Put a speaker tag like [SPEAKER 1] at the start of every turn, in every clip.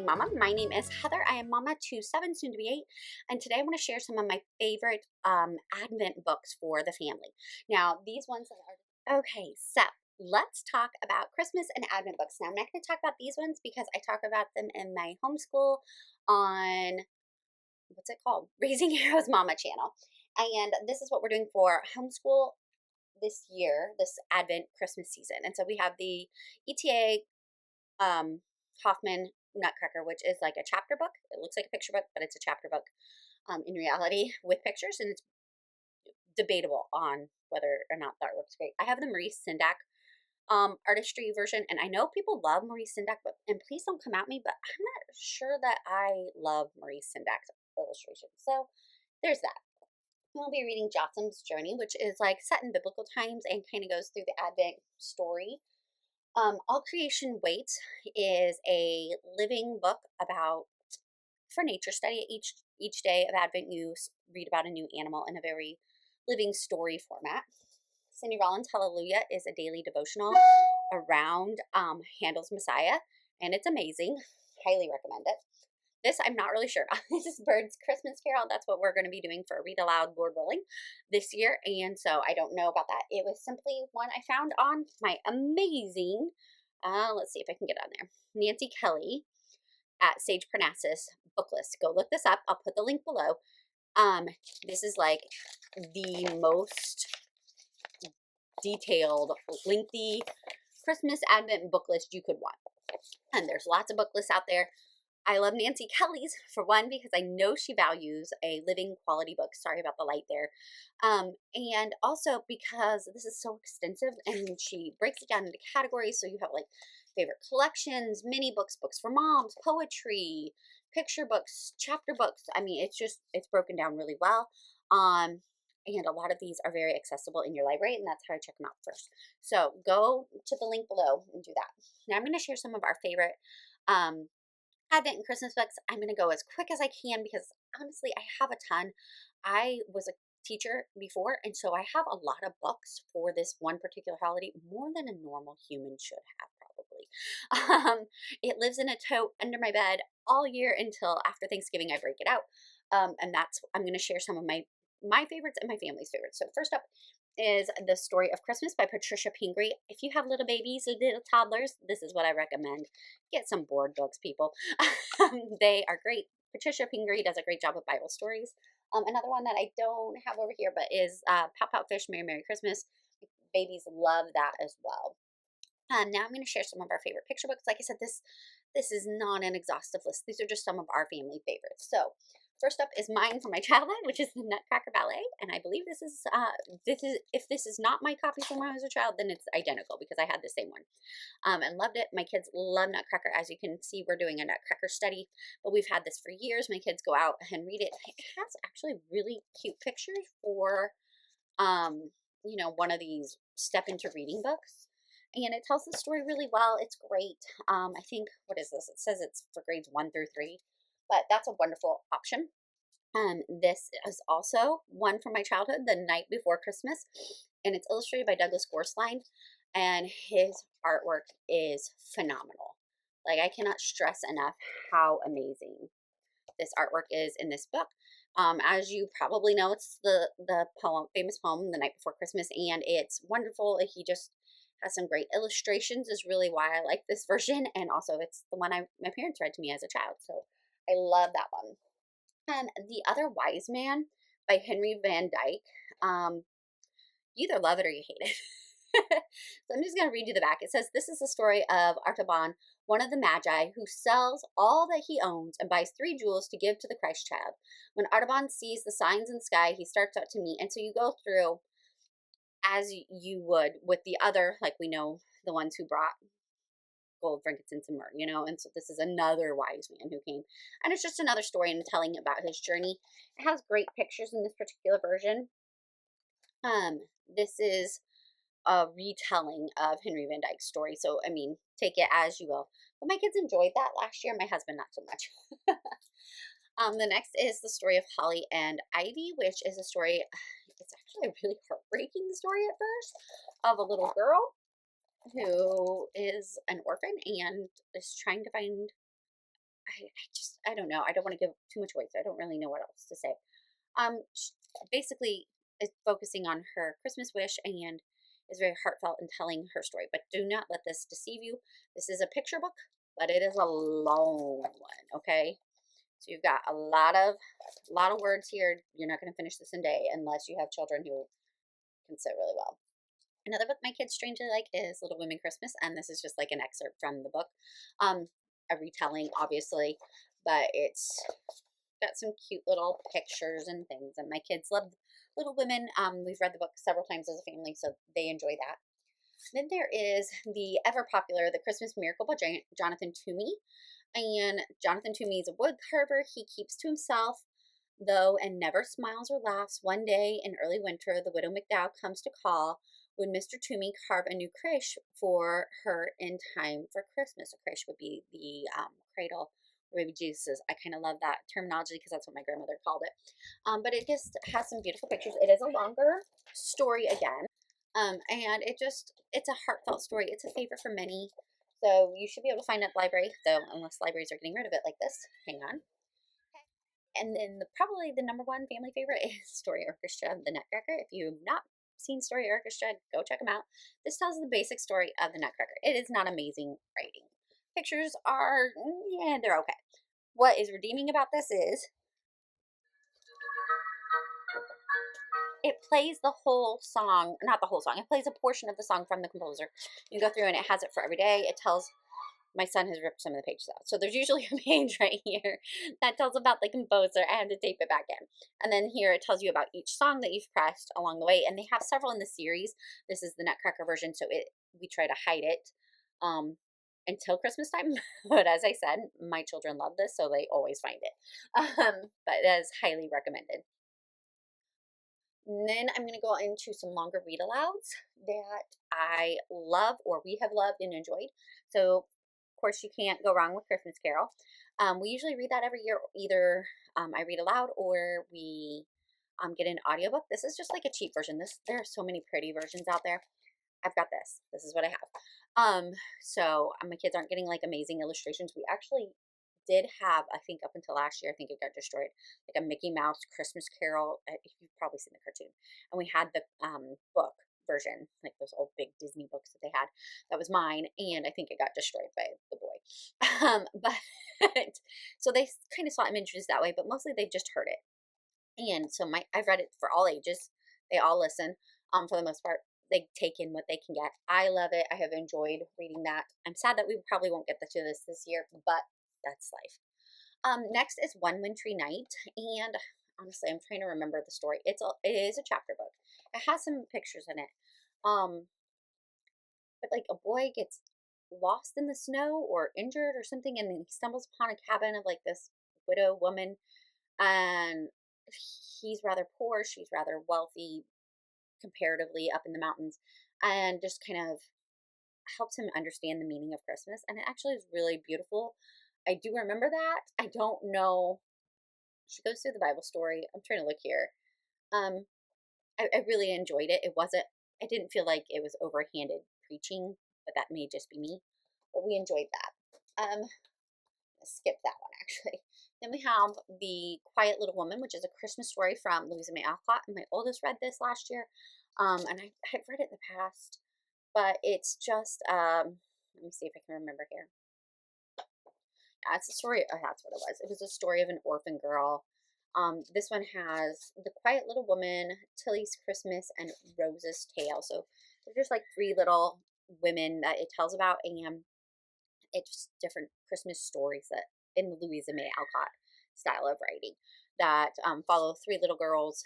[SPEAKER 1] Being Mama. My name is Heather. I am mama to 7, soon to be 8, and today I want to share some of my favorite Advent books for the family. Now, these ones are okay. So let's talk about Christmas and Advent books. Now, I'm not going to talk about these ones because I talk about them in my homeschool on what's it called, Raising Heroes Mama channel, and this is what we're doing for homeschool this year, this Advent Christmas season. And so we have the ETA Hoffman Nutcracker, which is like a chapter book. It looks like a picture book, but it's a chapter book in reality with pictures, and it's debatable on whether or not the artwork's great. I have the Maurice Sendak artistry version, and I know people love Maurice Sendak, but and please don't come at me, but I'm not sure that I love Maurice Sendak's illustration. So there's that. We'll be reading Jotham's Journey, which is like set in biblical times and kind of goes through the Advent story. All Creation Waits is a living book about for nature study. Each day of Advent, you read about a new animal in a very living story format. Cindy Rollins' Hallelujah is a daily devotional around Handel's Messiah, and it's amazing. Highly recommend it. This I'm not really sure about. This is Bird's Christmas Carol. That's what we're going to be doing for Read Aloud, Lord willing, this year. And so I don't know about that. It was simply one I found on my amazing, let's see if I can get on there, Nancy Kelly at Sage Parnassus Booklist. Go look this up. I'll put the link below. This is like the most detailed, lengthy Christmas Advent book list you could want. And there's lots of book lists out there. I love Nancy Kelly's, for one, because I know she values a living quality book. Sorry about the light there. And also because this is so extensive and she breaks it down into categories. So you have like favorite collections, mini books, books for moms, poetry, picture books, chapter books. I mean, it's broken down really well. And a lot of these are very accessible in your library, and that's how I check them out first. So go to the link below and do that. Now I'm going to share some of our favorite Advent and Christmas books. I'm going to go as quick as I can because honestly, I have a ton. I was a teacher before, and so I have a lot of books for this one particular holiday, more than a normal human should have probably. It lives in a tote under my bed all year until after Thanksgiving I break it out. And I'm going to share some of my favorites and my family's favorites. So first up is The Story of Christmas by Patricia Pingree. If you have little babies or little toddlers, this is what I recommend. Get some board books, people. They are great. Patricia Pingree does a great job with Bible stories. Another one that I don't have over here, but is Pout Pout Fish, Merry Merry Christmas. Babies love that as well. Now I'm going to share some of our favorite picture books. Like I said, this is not an exhaustive list. These are just some of our family favorites. So first up is mine from my childhood, which is the Nutcracker Ballet, and I believe this is if this is not my copy from when I was a child, then it's identical because I had the same one, and loved it. My kids love Nutcracker. As you can see, we're doing a Nutcracker study, but we've had this for years. My kids go out and read it. It has actually really cute pictures for, one of these step into reading books. And it tells the story really well. It's great. I think, what is this? It says it's for grades 1 through 3, but that's a wonderful option. This is also one from my childhood, The Night Before Christmas, and it's illustrated by Douglas Gorsline, and his artwork is phenomenal. Like, I cannot stress enough how amazing this artwork is in this book. As you probably know, it's the famous poem, The Night Before Christmas, and it's wonderful. He just has some great illustrations, is really why I like this version, and also it's the one my parents read to me as a child, so I love that one. And The Other Wise Man by Henry Van Dyke. You either love it or you hate it. So I'm just going to read you the back. It says, this is the story of Artaban, one of the Magi, who sells all that he owns and buys 3 jewels to give to the Christ child. When Artaban sees the signs in the sky, he starts out to meet. And so you go through as you would with the other, like we know, the ones who brought gold, frankincense, and myrrh, and so this is another wise man who came, and it's just another story and telling about his journey. It has great pictures in this particular version. This is a retelling of Henry Van Dyke's story, so I mean, take it as you will. But my kids enjoyed that last year, my husband not so much. The next is The Story of Holly and Ivy, which is a story, it's actually a really heartbreaking story at first, of a little girl who is an orphan and is trying to find I don't know. I don't want to give too much away, so I don't really know what else to say. Basically, it's focusing on her Christmas wish and is very heartfelt in telling her story. But do not let this deceive you. This is a picture book, but it is a long one. Okay, so you've got a lot of words here. You're not going to finish this in a day unless you have children who can sit really well. Another book my kids strangely like is Little Women Christmas, and this is just like an excerpt from the book. Um, a retelling, obviously, but it's got some cute little pictures and things, and my kids love Little Women. We've read the book several times as a family, so they enjoy that. Then there is the ever popular The Christmas Miracle by Jonathan Toomey. And Jonathan Toomey is a wood carver. He keeps to himself, though, and never smiles or laughs. One day in early winter, the widow McDowell comes to call. Would Mr. Toomey carve a new creche for her in time for Christmas? A creche would be the cradle where baby Jesus is. I kind of love that terminology because that's what my grandmother called it. But it just has some beautiful pictures. It is a longer story again. And it's a heartfelt story. It's a favorite for many. So you should be able to find it at the library, though, unless libraries are getting rid of it like this. Hang on. And then probably the number one family favorite is Story Orchestra, The Nutcracker. If you've not seen Story Orchestra, go check them out. This tells the basic story of the Nutcracker. It is not amazing writing. Pictures are, yeah, they're okay. What is redeeming about this is it plays the whole song, not the whole song, it plays a portion of the song from the composer. You go through and it has it for every day. It tells, my son has ripped some of the pages out. So there's usually a page right here that tells about the composer. I had to tape it back in. And then here it tells you about each song that you've pressed along the way. And they have several in the series. This is the Nutcracker version, so we try to hide it until Christmas time. But as I said, my children love this, so they always find it. But that is highly recommended. And then I'm going to go into some longer read alouds that I love or we have loved and enjoyed. So, of course, you can't go wrong with Christmas Carol. We usually read that every year. Either I read aloud or we get an audiobook. This is just like a cheap version. There are so many pretty versions out there. I've got this. This is what I have. So my kids aren't getting like amazing illustrations. We actually did have, I think up until last year, I think it got destroyed, like a Mickey Mouse Christmas Carol. You've probably seen the cartoon. And we had the book version, like those old big Disney books that they had. That was mine, and I think it got destroyed by the boy. But so they kind of saw images that way, but mostly they've just heard it. And so I've read it for all ages. They all listen. For the most part, they take in what they can get. I love it. I have enjoyed reading that. I'm sad that we probably won't get to this year, but that's life. Next is One Wintry Night, and honestly, I'm trying to remember the story. It is a chapter book. It has some pictures in it. Um, but like a boy gets lost in the snow or injured or something, and then he stumbles upon a cabin of like this widow woman, and he's rather poor. She's rather wealthy comparatively up in the mountains, and just kind of helps him understand the meaning of Christmas. And it actually is really beautiful. I do remember that. I don't know. She goes through the Bible story. I'm trying to look here. Um, I really enjoyed it. It wasn't. I didn't feel like it was overhanded preaching, but that may just be me. But we enjoyed that. Skip that one actually. Then we have The Quiet Little Woman, which is a Christmas story from Louisa May Alcott. And my oldest read this last year, and I've read it in the past, but it's just let me see if I can remember here. Yeah, it's a story. Oh, that's what it was. It was a story of an orphan girl. This one has The Quiet Little Woman, Tilly's Christmas, and Rose's Tale. So they're just like three little women that it tells about, and it's just different Christmas stories that in the Louisa May Alcott style of writing that follow three little girls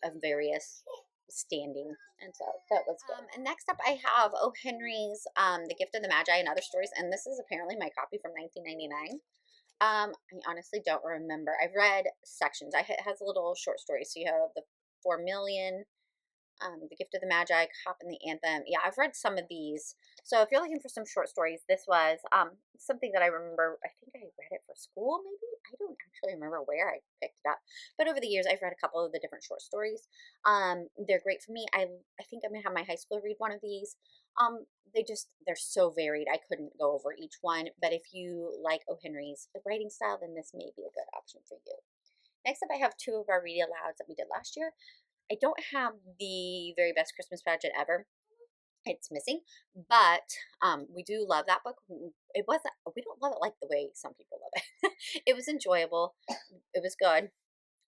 [SPEAKER 1] of various standing. And so that was good. And next up I have O. Henry's The Gift of the Magi and Other Stories, and this is apparently my copy from 1999. I honestly don't remember. I've read sections. It has a little short story. So you have the 4 Million, The Gift of the Magi, Cop and the Anthem. Yeah, I've read some of these. So if you're looking for some short stories, this was something that I remember. I think I read it for school, maybe. I don't actually remember where I picked it up. But over the years, I've read a couple of the different short stories. They're great for me. I think I'm going to have my high school read one of these. They're so varied. I couldn't go over each one, but if you like O. Henry's writing style, then this may be a good option for you. Next up, I have two of our read alouds that we did last year. I don't have the very best Christmas pageant ever. It's missing, but we do love that book. It wasn't. We don't love it like the way some people love it. It was enjoyable. It was good,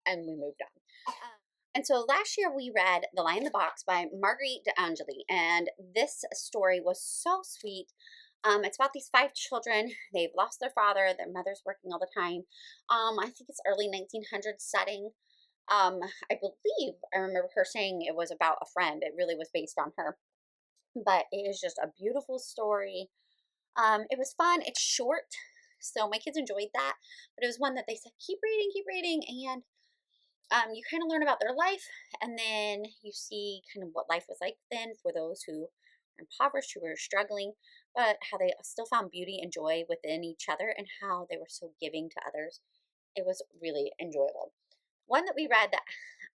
[SPEAKER 1] and we moved on. And so last year we read The Lion in the Box by Marguerite d'Angely, and this story was so sweet. It's about these five children. They've lost their father. Their mother's working all the time. I think it's early 1900s setting. I believe I remember her saying it was about a friend. It really was based on her, but it is just a beautiful story. It was fun. It's short, so my kids enjoyed that. But it was one that they said, keep reading, and you kind of learn about their life, and then you see kind of what life was like then for those who are impoverished, who were struggling, but how they still found beauty and joy within each other, and how they were so giving to others. It was really enjoyable. One that we read that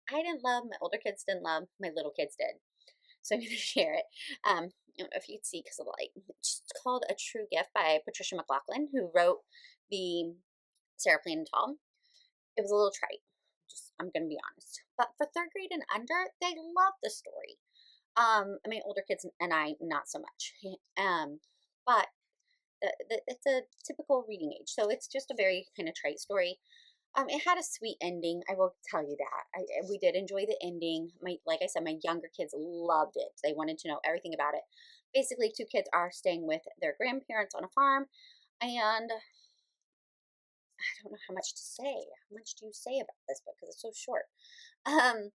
[SPEAKER 1] I didn't love, my older kids didn't love, my little kids did. So I'm going to share it. I don't know if you'd see because of the light. It's called A True Gift by Patricia McLaughlin, who wrote the Sarah Plain and Tall. It was a little trite. I'm going to be honest. But for third grade and under, they loved the story. I mean, older kids and I, not so much. But it's a typical reading age. So it's just a very kind of trite story. It had a sweet ending. I will tell you that. We did enjoy the ending. Like I said, my younger kids loved it. They wanted to know everything about it. Basically, two kids are staying with their grandparents on a farm, and I don't know how much to say. How much do you say about this book? Because it's so short. Um,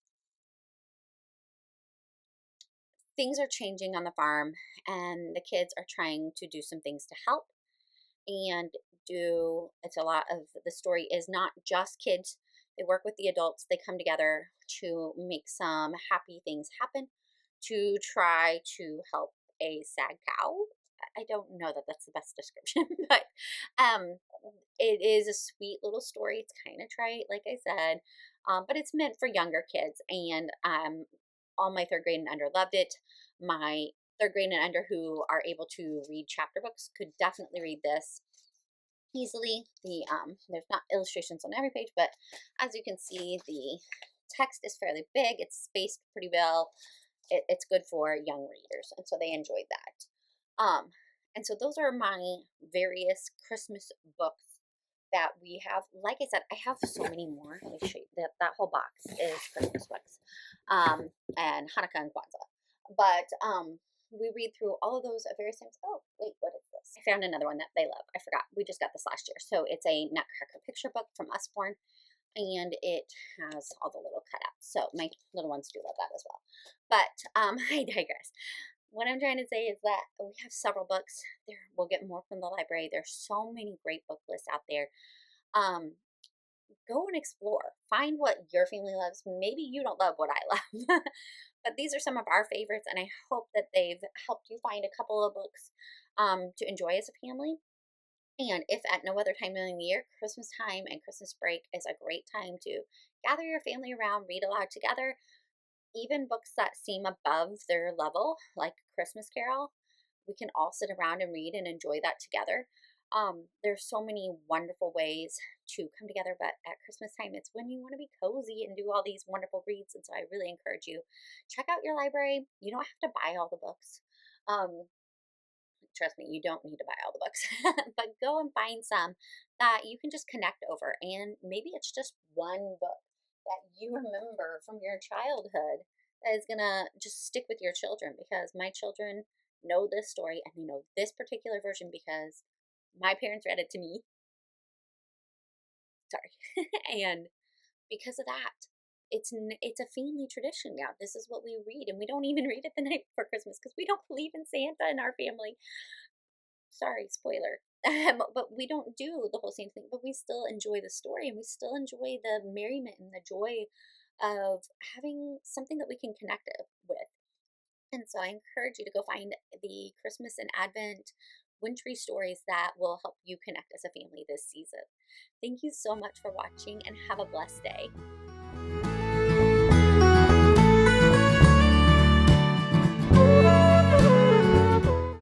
[SPEAKER 1] Things are changing on the farm, and the kids are trying to do some things to help. And it's a lot of the story is not just kids. They work with the adults. They come together to make some happy things happen, to try to help a sad cow. I don't know that that's the best description, but um, it is a sweet little story. It's kind of trite, like I said, but it's meant for younger kids. And all my third grade and under loved it. My third grade and under who are able to read chapter books could definitely read this easily. There's not illustrations on every page, but as you can see, the text is fairly big. It's spaced pretty well. It's good for young readers, and so they enjoyed that. And so those are my various Christmas books that we have. Like I said, I have so many more. Let me show you. That whole box is Christmas books, and Hanukkah and Kwanzaa. But we read through all of those at various times. Oh, wait, what is this? I found another one that they love. I forgot. We just got this last year. So it's a Nutcracker picture book from Usborne, and it has all the little cutouts. So my little ones do love that as well. But I digress. What I'm trying to say is that we have several books. We'll get more from the library. There's so many great book lists out there. Go and explore. Find what your family loves. Maybe you don't love what I love. But these are some of our favorites, and I hope that they've helped you find a couple of books to enjoy as a family. And if at no other time in the year, Christmas time and Christmas break is a great time to gather your family around, read aloud together. Even books that seem above their level, like Christmas Carol, we can all sit around and read and enjoy that together. There's so many wonderful ways to come together, but at Christmas time, it's when you want to be cozy and do all these wonderful reads. And so I really encourage you, check out your library. You don't have to buy all the books. Trust me, you don't need to buy all the books, but go and find some that you can just connect over. And maybe it's just one book that you remember from your childhood that is going to just stick with your children, because my children know this story and they know this particular version because my parents read it to me. Sorry. And because of that, it's a family tradition now. This is what we read, and we don't even read it the night before Christmas because we don't believe in Santa in our family. Sorry, spoiler. But we don't do the whole same thing, but we still enjoy the story, and we still enjoy the merriment and the joy of having something that we can connect with. And so I encourage you to go find the Christmas and Advent wintry stories that will help you connect as a family this season. Thank you so much for watching, and have a blessed day.